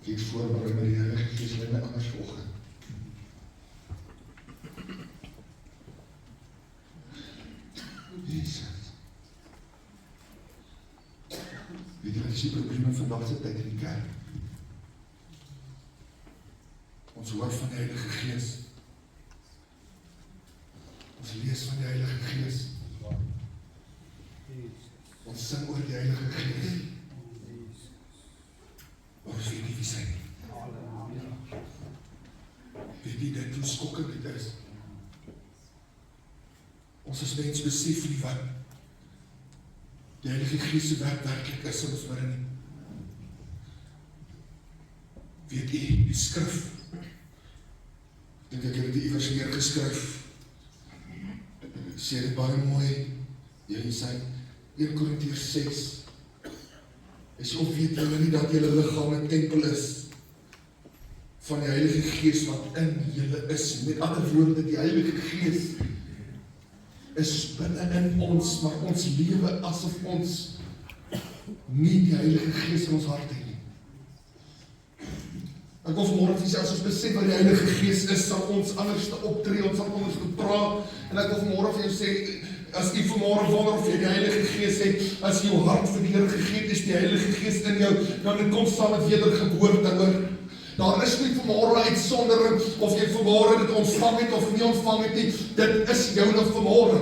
Ek het voorbereid met die Heilige Gees met my anders vanoggend. Jesus. Weet jy wat is die probleem vandag se tyd in die kerk? Ons hoor van die Heilige Gees. Ons lees van die Heilige Gees. Ons sing oor die Heilige Gees. Maar ons weet nie wie sy nie. Weet jy dit hoe skokkend dit is? Ons as mens besef nie wat die Heilige Gees se werk werklik is in ons binne nie. Weet jy, die skrif, ek het dit iewers neergeskryf, sê dit baie mooi, jy sê, 1 Korintiërs 6, is of weet julle nie dat julle liggaam 'n tempel is van die Heilige Gees wat in julle is. Met ander woorde, die Heilige Gees is binne in ons, maar ons lewe asof ons nie die Heilige Gees in ons hart het nie. Ek wil vanmôre vir julle as ons besef wat die Heilige Gees is, sal ons anders optree, ons sal anders praat, en ek wil vanmôre vir jou sê, as jy vanmôre wonder of jy die Heilige Gees het, as jy jou hart vir die Here gegee het, is die Heilige Gees in jou, dan dit kom saam met wedergeboorte hoor. Daar is nie vanmôre uitsondering of jy vanmôre dit ontvang het of nie ontvang het nie, dit is jou nog vanmôre.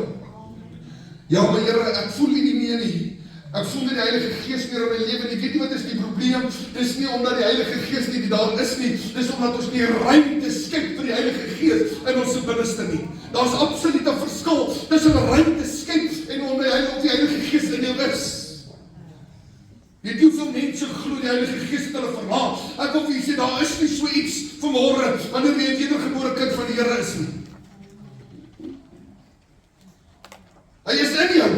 Ja, maar Here, ek voel nie meer nie. Ek voel nie die Heilige Gees meer in my lewe nie. Weet jy wat is die probleem? Dis nie omdat die Heilige Gees nie daar is nie, dis omdat ons nie ruimte skep vir die Heilige Gees in ons binneste nie. Daar's absoluut 'n verskil tussen ruimte skep en om die Heilige Gees in jou is. Weet jy hoeveel mense glo die Heilige Gees het hulle verlaat? Ek wil vir julle sê, daar is nie so iets vanmôre wanneer jy 'n wedergebore kind van die Here is nie. Hy is in jou.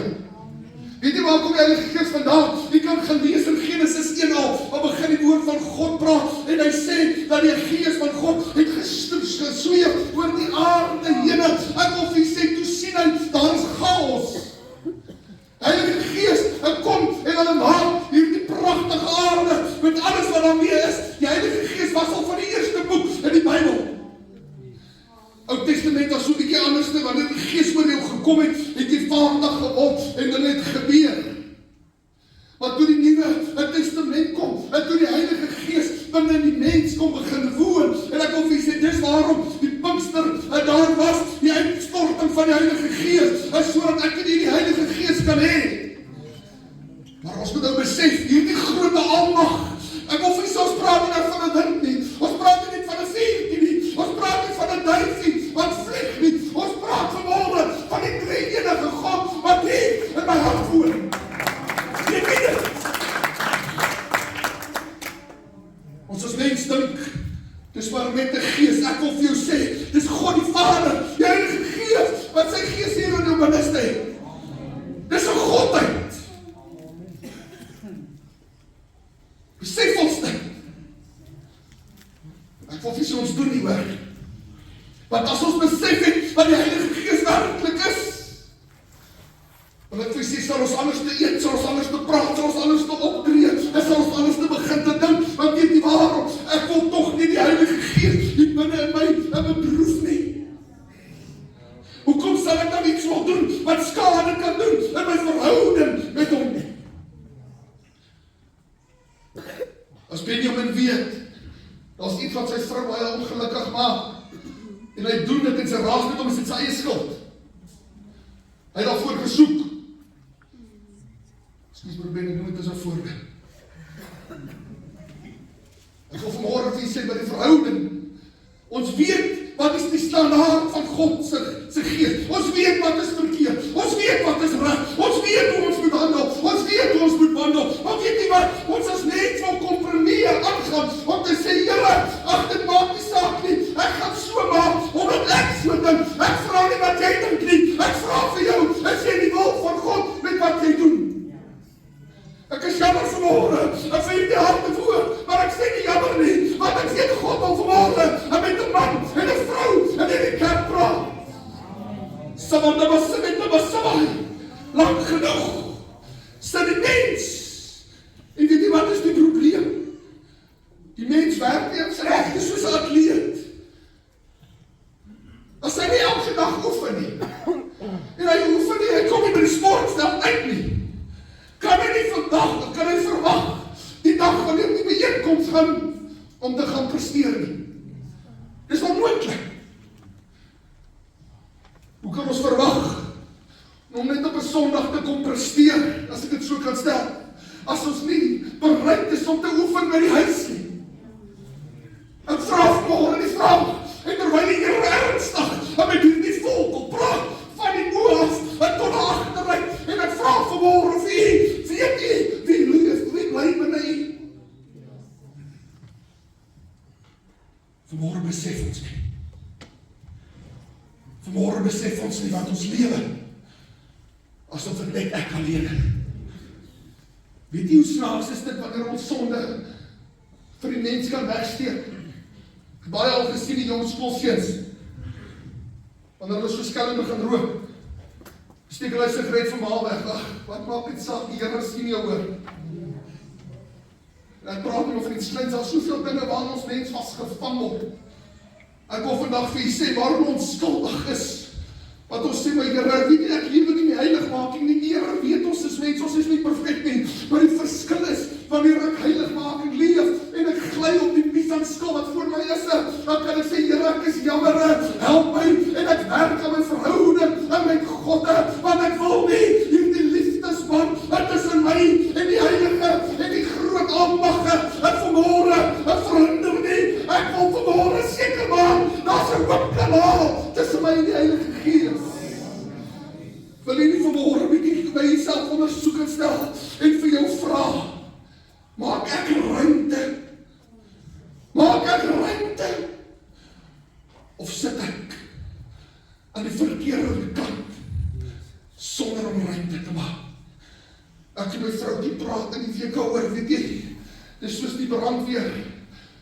Weet jy waar kom die Heilige Gees vandaan? Jy kan gelees in Genesis 1 waar begin die woord van God praat en hy sê dat die Gees van God het gesweef oor die aarde heen. Ek wil vir julle sê, toe sien hy, daar is chaos. Heilige Gees, hy kom en hulle maak hierdie pragtige aarde met alles wat daarmee is. Die Heilige Gees was al van die eerste boek in die Bybel. Ou Testament was so 'n bietjie anders, wanneer die Gees oor jou gekom het, het jy vaardig geword en dit het gebeur. Maar toe die Nuwe Testament kom, en toe die Heilige Gees binne in die mens kom begin woon, en ek wil vir julle sê, dis waarom die Pinkster daar was, die uitstorting van die Heilige Gees, is sodat ek en jy die Heilige Gees kan hê. Maar ons moet nou besef, hierdie groot almag, ek wil vir julle, ons praat nie van 'n wind nie, ons praat nie van 'n vuurtjie nie, ons praat nie van 'n duifie wat vlieg nie, ons praat vanmôre van die drie-enige God wat hier in my hart woon. Jy weet dit. Ons as mens dink, dis maar met 'n Gees, ek wil vir jou sê, dis God die Vader, die Heilige Gees, wat sy Gees hier in jou binneste het. Dis 'n Godheid. Besef ons dit. Ek wil vir jou ons doen nie hoor. Want as ons besef het wat die Heilige Gees werklik is, want ek vir sê, sal ons anders te eet, sal ons anders te praat, sal ons anders te optree, en sal ons anders te begin te dink, want weet nie waarom, ek wil tog nie die Heilige Gees hier binne in my beproef nie. Hoekom sal ek dan iets wil doen, wat skade kan doen, in my verhouding met hom nie? As Benjamin weet, daar's iets wat sy vrou baie ongelukkig maak, en hy doen dit en sy raas met hom, is dit sy eie skuld. Hy het daarvoor gesoek. Excuse my, ek noem dit as 'n voorbeeld. Ek wil vanmôre vir julle sê, by die verhouding, ons weet wat is die standaard van God se Gees. Ons weet wat is verkeerd. Ons weet wat is reg. Ons weet hoe ons moet handel. Ons weet hoe ons moet wandel. Maar weet jy wat? Ons is net van kompromie aangaan om te sê, Here, ag dit maak nie saak nie. Ek gaan so maak omdat ek so dink. Ek vra nie wat jy dink nie. Ek vra vir jou, is jy die wil van God met wat jy doen? Ek is jammer vanmôre, ek sê die harte voor, maar ek sê nie jammer nie, want ek weet God wil vanmôre met 'n man en 'n vrou in die kerk praat. Sabanda was lang genoeg, sit die mens, en weet jy wat is die ons gaan om te gaan presteer nie. Dis onmoontlik. Hoe kan ons verwag om net op 'n Sondag te kom presteer, as ek dit so kan stel, as ons nie bereid is om te oefen by die huis nie? Ek vra vanmôre die vraag, en terwyl die Here ernstig met hierdie volk op praat, van die oë af tot na agteruit, en ek vra vanmôre of u weet wie bly binne u? Vanmôre besef ons nie. Vanmôre besef ons nie wat ons lewe, asof dit net ek alleen. Weet jy hoe snaaks is dit wanneer ons sonde vir die mens kan wegsteek? Ek het baie al gesien die jong skoolseuns, wanneer hulle so skelm begin rook, steek hulle sigaret van maal weg. Ag, wat maak dit saak, die Here sien jou hoor. En ek praat oor vriend Slins, daar soveel dinge waarin ons mens vasgevang word. Ek wil vandag vir u sê waarom ons skuldig is. Wat ons sê, my Here, weet nie, ek lewe nie die heiligmaking nie. Here, weet ons is mens, ons is nie perfek nie. Maar die verskil is, wanneer ek heiligmaking leef, en ek gly op die pies van skuld wat voor my is, dan kan ek sê, Here, ek is jammer, help my, en ek werk aan my verhouding, aan my God, want ek wil nie hierdie liefdesband, tussen my, en die heilige, en die groot almagtige, ek vanmôre, ek verhinder nie, ek wil vanmôre seker maak, daar's 'n oop kanaal, tussen my en die Heilige Gees. Wil jy nie vanmôre bietjie by jouself ondersoek en stel, en vir jou vra, maak ek ruimte? Maak ek ruimte? Of sit ek aan die verkeerde kant, sonder om ruimte te maak? Ek en my vroukie praat in die week oor, weet jy, dis soos die brandweer,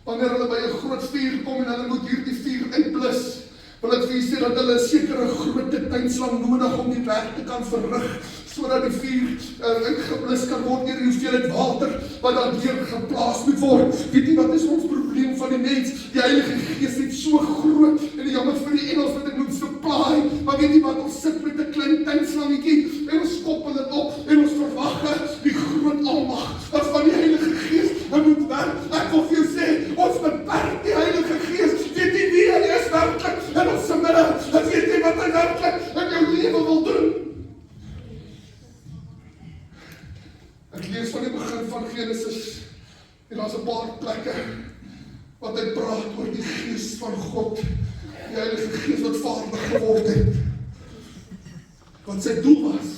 wanneer hulle by 'n groot vuur kom en hulle moet hierdie vuur uitblus, wil ek vir jy sê dat hulle 'n sekere grootte tydslang nodig om die werk te kan verrig, sodat die vuur uitgeblus kan word deur die hoeveelheid water wat dan deur geplaas moet word. Weet jy wat is ons probleem van die mens? Die Heilige Gees het so groot, en die jammer vir die Engels wat ek moet supply, maar weet jy wat, ons sit met 'n klein tydslangetjie, en ons koppel dit op, en ons verwag die groot almag van die Heilige Gees, en moet werk. Ek wil vir jou sê, ons beperk die Heilige Gees, weet jy wie hy is werklik, en ons se midde, en weet jy wat hy werklik in jou lewe wil doen? Ek lees van die begin van Genesis, en daar's 'n paar plekke, wat hy praat oor die Gees van God, die Heilige Gees wat vaardig geword het, wat sy doel was.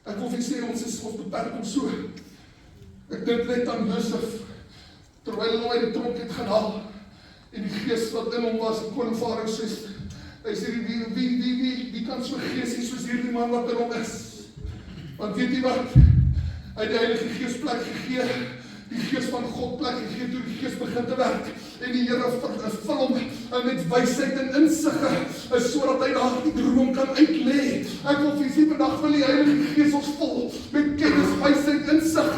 Ek wil vir sê, ons beperk hom so. Ek dink net aan Josef, terwyl hy uit die tronk het gehaal, en die Gees wat in hom was, koning Farao sê, hy sê, wie kan so gees hê soos hierdie man wat in hom is? Want weet jy wat, hy het die Heilige Gees plek gegee, die Gees van God plek gegee, toe die Gees begin te werk, en die Here vul hom met wysheid en insige, sodat hy daardie droom kan uitlê. Ek wil vir julle vandag wil die Heilige Gees ons vul met kennis, wysheid, insig,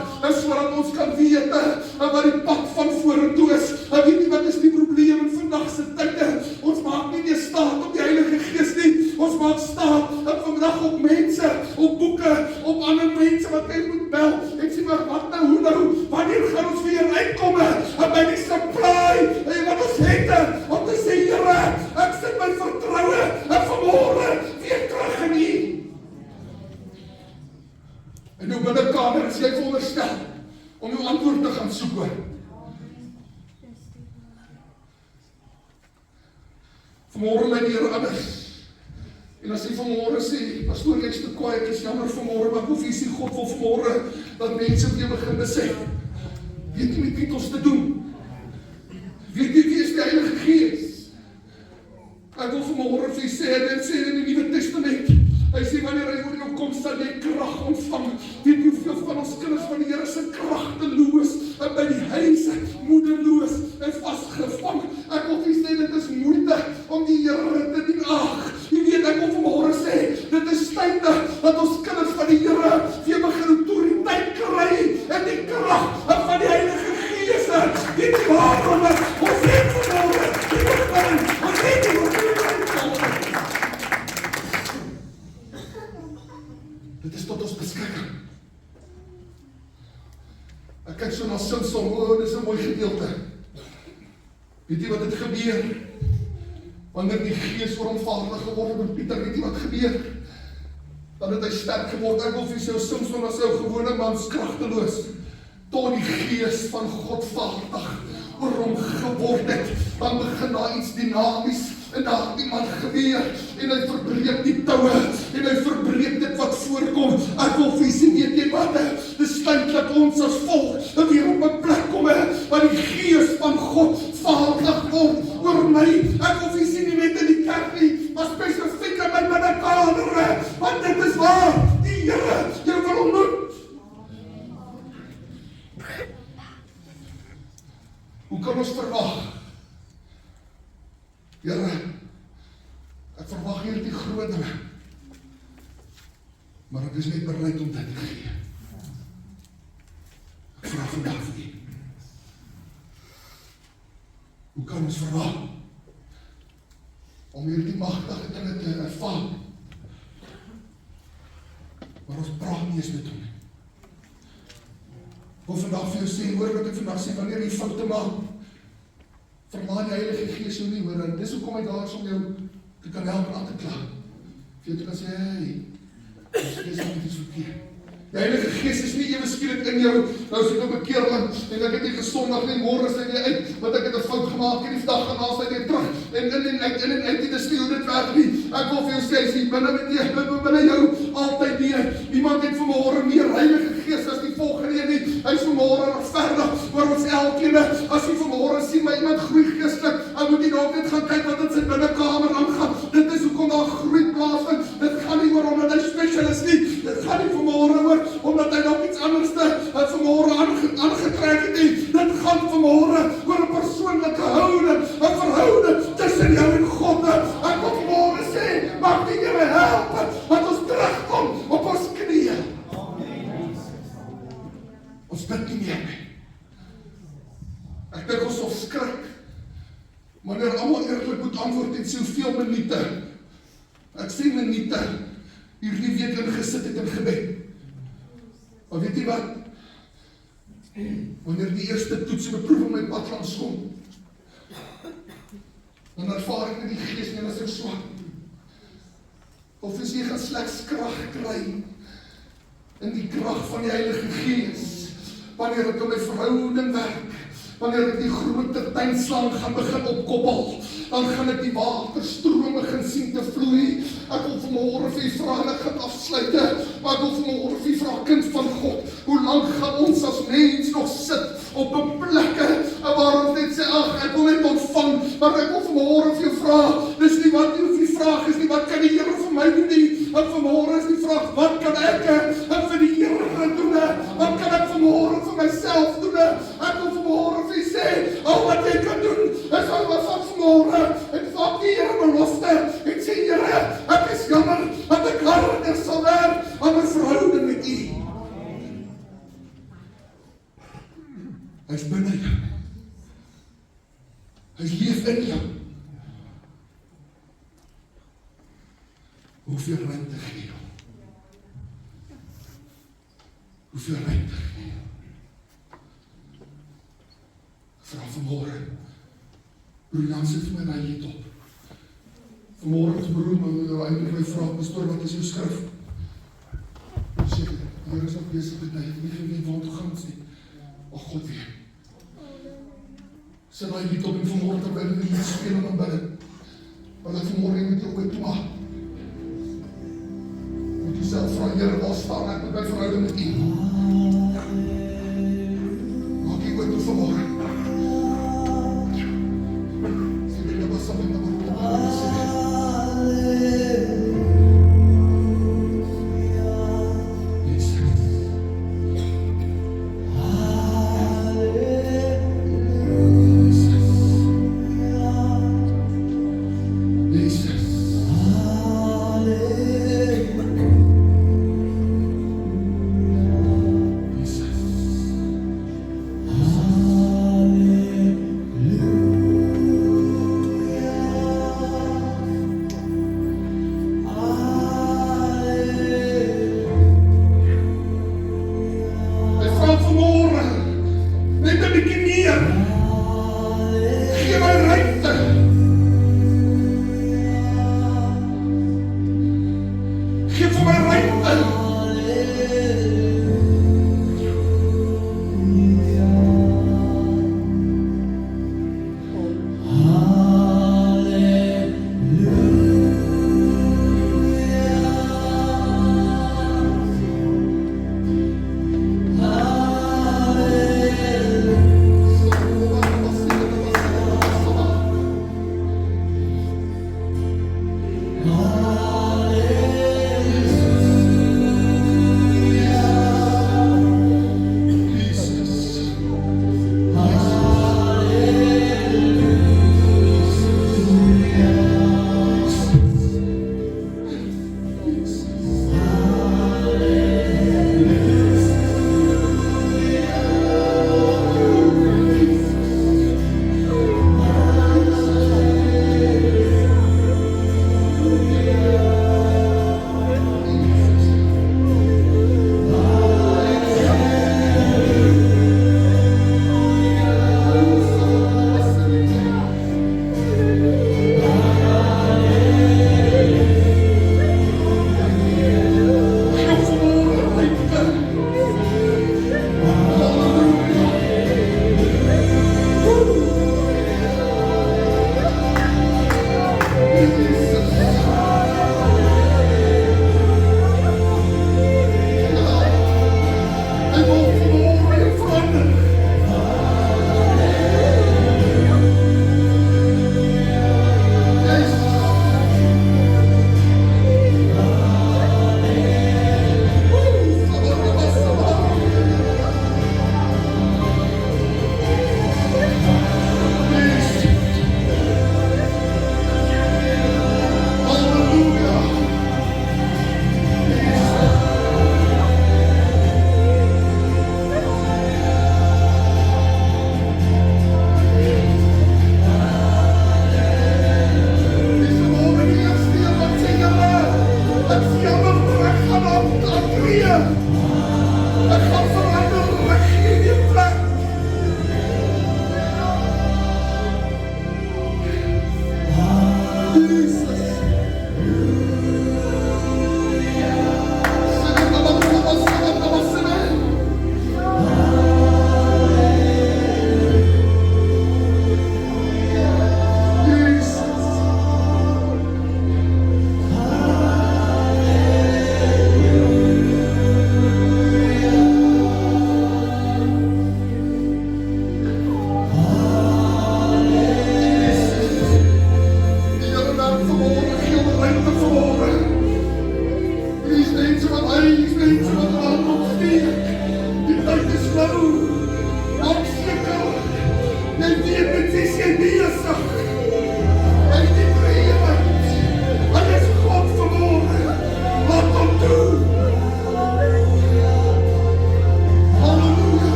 sodat ons kan weet wat die pad van vorentoe is. En weet jy wat is die probleem in vandag se tye? Ons maak nie meer staat op die Heilige Gees nie. Ons maak staat vandag op mense, op boeke, op ander mense wat jy moet bel. Ek sê maar wat nou, hoe nou? Wanneer gaan ons weer uitkom by die supply wat ons het, om te sê, Here, ek sit my vertroue vanmôre weer terug in U. En nou binnekamer is jy veronderstel om jou antwoord te gaan soek hoor. Vanmôre lê die Here anders. En as jy vanmôre sê, pastoor, ek is te kwaai, ek is jammer vanmôre, maar ek hoef nie God wil vanmôre dat mense weer begin besef. Weet jy met wie ons te doen? Weet jy wie is die Heilige Gees? Ek wil vanmôre vir jy sê, dit sê in die Nuwe Testament, hy sê wanneer hy oor jou kom, sal jy krag ontvang. Weet jy hoeveel van ons kinders van die Here se kragteloos, en by die huis, moederloos, en vasgevang. Ek wil vir jy sê, dit is moeite om die Here te dien. Ag, jy weet, ek wil vanmôre sê, dit is tyd dat ons kinders van die Here weer begin autoriteit kry, en die krag van die Heilige Gees. Weet jy waarom? Ons het vanmôre, ons het die dit is tot ons beskikking. Ek kyk so na Samson, dis 'n mooi gedeelte. Weet jy wat het gebeur? Wanneer die gees oor hom vaardig geword het, Pieter, weet jy wat gebeur? Dan het hy sterk geword. Ek wil vir jou, Samson was 'n gewone man, kragteloos. Tot die gees van God vaardig oor hom geword het, dan begin daar iets dinamies in daardie man gebeur, en hy verbreek die toue, en hy verbreek dit wat voorkom. Ek wil vir sê, weet jy wat, dis tyd dat ons as volk weer op 'n plek kom, waar die gees van God vaardig word oor my. Ek wil vir sê, nie net in die kerk nie, maar spesifiek in my binnekamer, want dit is waar die Here jou wil ontmoet. Hoe kan ons verwag? Here, ek verwag hierdie groot dinge, maar ek is net bereid om dit te gee. Ek vra vandag vir u. Hoe kan ons verwag om hierdie magtige dinge te ervaar? Maar ons praat nie eens met hom. Ek wil vandag vir jou sê, hoor wat ek vandag sê, wanneer jy foute maak, vermaan die Heilige Gees jou nie, hoor, en dis hoekom hy daar is om jou te kan help en aan te kla. Vir jou te kan sê, hey, dis iets verkeerd. Die Heilige Gees is nie ewe skielik in jou, nou is ek op 'n keerling, en ek het nie gesondag nie, môre is hy weer uit, want ek het 'n fout gemaak, en die dag gaan naas hy weer terug, en uit, dit is nie hoe dit werk nie. Ek wil vir jou sê, as jy binne jou altyd nie, niemand het vanmôre meer Heilige Gees as die volgende een nie, hy is vanmôre regverdig oor ons elkeen. As jy vanmôre sien, maar iemand groei geestelik, dan moet jy dalk net gaan kyk wat in sy binnekamer aangaan. Dit is hoekom daar groei plaasvind. Dit gaan nie oor omdat hy special is nie, dit gaan nie vanmôre oor omdat hy nog iets anders vanmôre aangetrek het nie. Dit gaan vanmôre oor 'n persoonlike houding, 'n verhouding tussen jou en God. Ek wil vanmôre sê, mag die Here help, dat ons terugkom op ons knieë. Ons bid nie meer nie. Ek dink ons sal skrik, wanneer almal eerlik moet antwoord en sê hoeveel minute, ek sê minute, hierdie week ingesit het in gebed. Maar weet jy wat? Wanneer die eerste toets en beproeving my pad langs kom, dan ervaar ek nie die Gees nie, en as ek swak. Of as jy gaan slegs krag kry, in die krag van die Heilige Gees, wanneer ek in my verhouding werk, wanneer ek die groot tuinslang gaan begin opkoppel, dan gaan ek die waterstrome begin sien te vloei. Ek wil vanmôre vir u vra, en ek gaan afsluit, maar ek wil vanmôre vir u vra, kind van God, hoe lank gaan ons as mens nog sit op 'n plekke waar ons net sê, ag, ek wil net ontvang, maar ek wil vanmôre vir u vra, dis nie wat die vraag is nie, wat kan die Here vir my doen nie, want vanmôre is die vraag, wat kan ek vir die Here doen, wat kan ek vanmôre vir myself doen, ek wil vanmôre vir u sê, al wat jy kan doen, is al wat van vanmôre, en vat die Here belofte, en sê, Here, ek is jammer, dat ek harder sal werk, aan my verhouding met u. Hy is binne jou, hy leef in jou. Hoeveel ruimte gee jou? Hoeveel ruimte gee jou? Vra vanmôre, broer Jan sê vir my, jy top. Vanmôre is broer, maar eintlik my vra, pastoor, wat is jou skrif? Ek sê, die Here is ook besig met my, ek het nie geweet waar toe gaan ons nie. O God weet. Sê daai lied op en vanmôre terwyl die lied speel en dan bid. Want ek vanmôre met jou oop maak. Moet jy self vra, Here, waar staan ek met my verhouding met u? Maak jy oop vanmôre. Sê die Here, wat sal ek nou sê? 'n bietjie meer. Gee my ruimte. Gee vir my ruimte.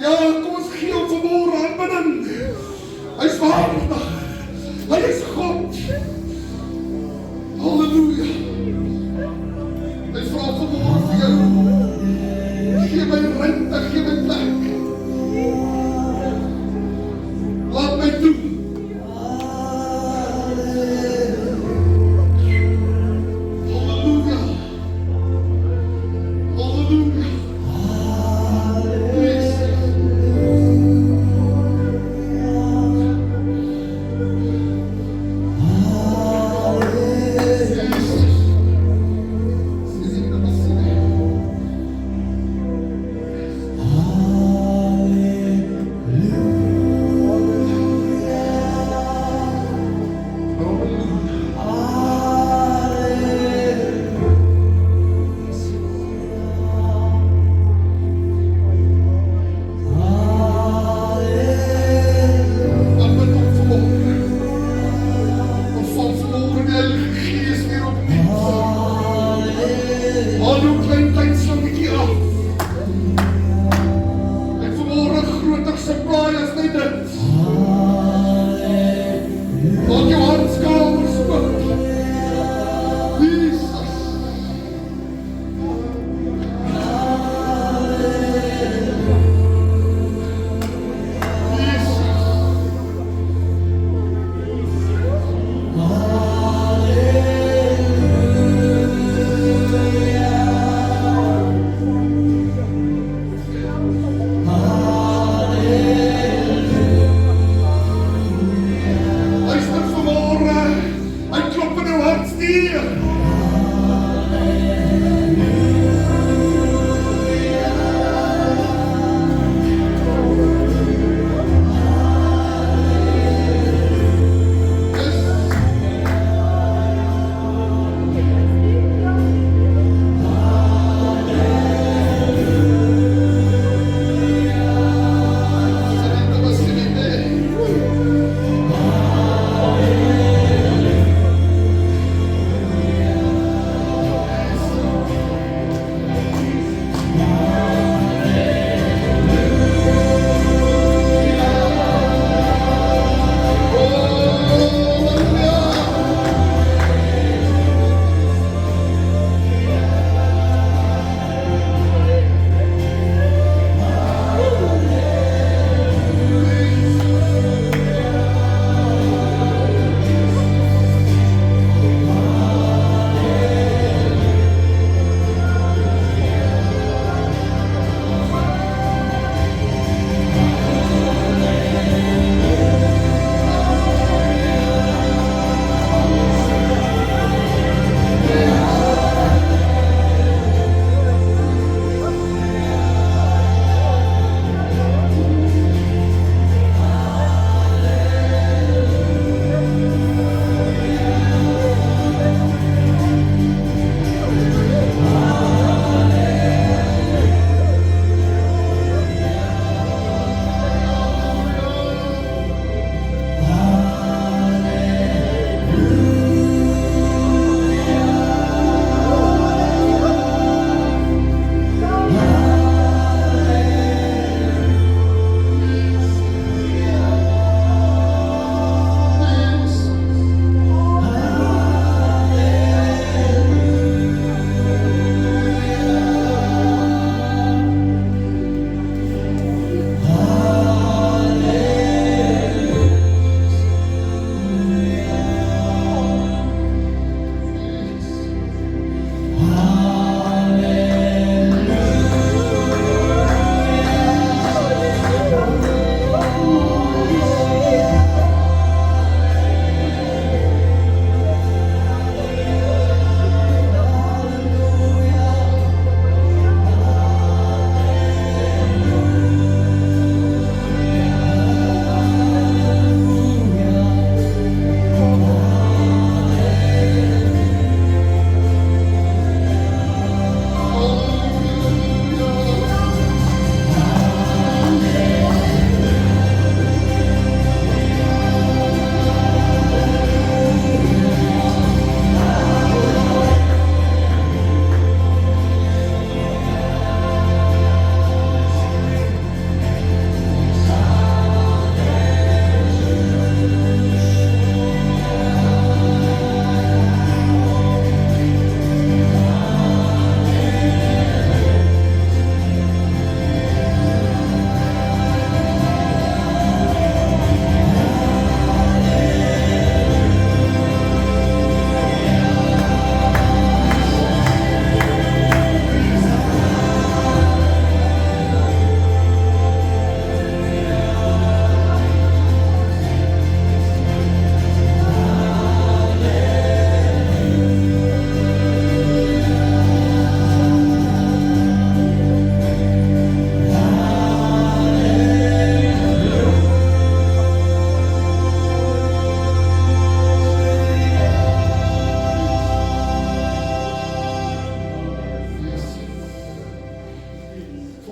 Ja, kom ons gee hom vanmôre aanbidding. Hy is waardig. Hy is God. Halleluja. Hy vra vanmôre vir jou. Gee my ruimte, gee my plek. Laat my toe. Halleluja. Halleluja.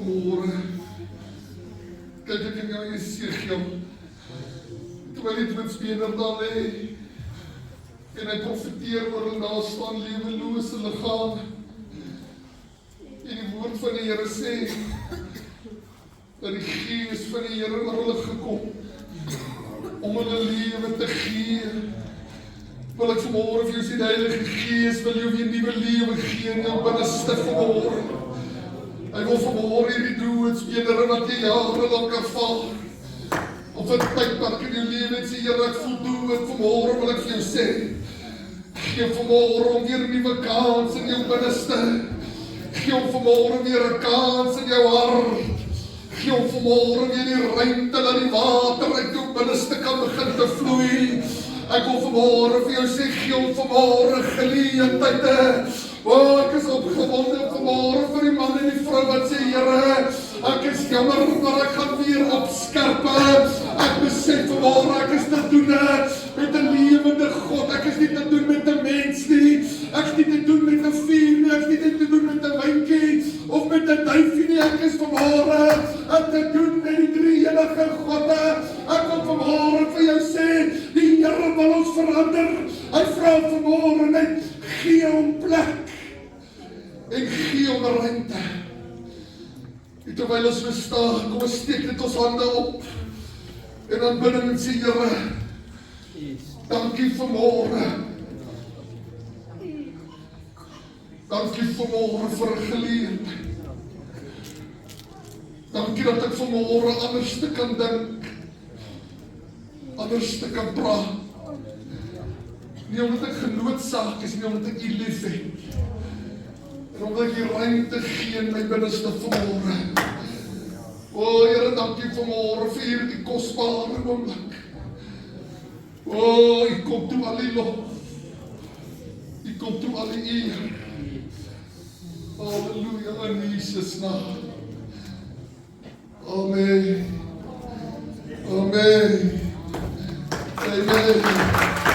vanmôre kyk ek in jou Esegiel, terwyl die doodsbener daar lê, en hy profeteer oor hulle daar staan lewelose liggame, en die woord van die Here sê, dat die Gees van die Here oor hulle gekom, om hulle lewe te gee. Wil ek vanmôre vir jou sê, die Heilige Gees wil jou weer nuwe lewe gee in jou binneste vanmôre. Hy wil vanmôre hierdie doodsbener wat jy jare lank ervaar, op 'n tydperk in jou lewe en sê, Here, ek voel dood, vanmôre wil ek vir jou sê, gee vanmôre om weer 'n nuwe kans in jou binneste. Gee hom vanmôre weer 'n kans in jou hart. Gee hom vanmôre weer die ruimte dat die water uit jou binneste kan begin te vloei. Ek wil vanmôre vir jou sê, gee hom vanmôre geleenthede. Ek is opgewonde vanmôre vir die man en die vrou wat sê, Here, ek is jammer, maar ek gaan weer opskerp. Ek besef vanmôre, ek is te doen met 'n lewende God. Ek is nie te doen met 'n mens nie. Ek is nie te doen met 'n vuur nie. Ek is nie te doen met 'n wynkie of met 'n duifie nie. Ek is vanmôre te doen met die drie-enige God. Ek wil vanmôre vir jou sê, die Here wil ons verander. Hy vra vanmôre net, gee hom plek en gee hom ruimte. En terwyl ons staan, kom ons steek net ons hande op en dan bid en sê, Here, dankie vanmôre. Dankie vanmôre vir 'n geleentheid. Dankie dat ek vanmôre anders te kan dink, anders te kan praat. Nie omdat ek genoodsaak is, nie omdat ek U liefhet, en omdat ek U ruimte gee in my binneste vanmôre. Here, dankie vanmôre vir hierdie kosbare oomblik. U kom toe al die lof. U kom toe al die eer. Halleluja, in Jesus naam. Amen. Amen. Amen.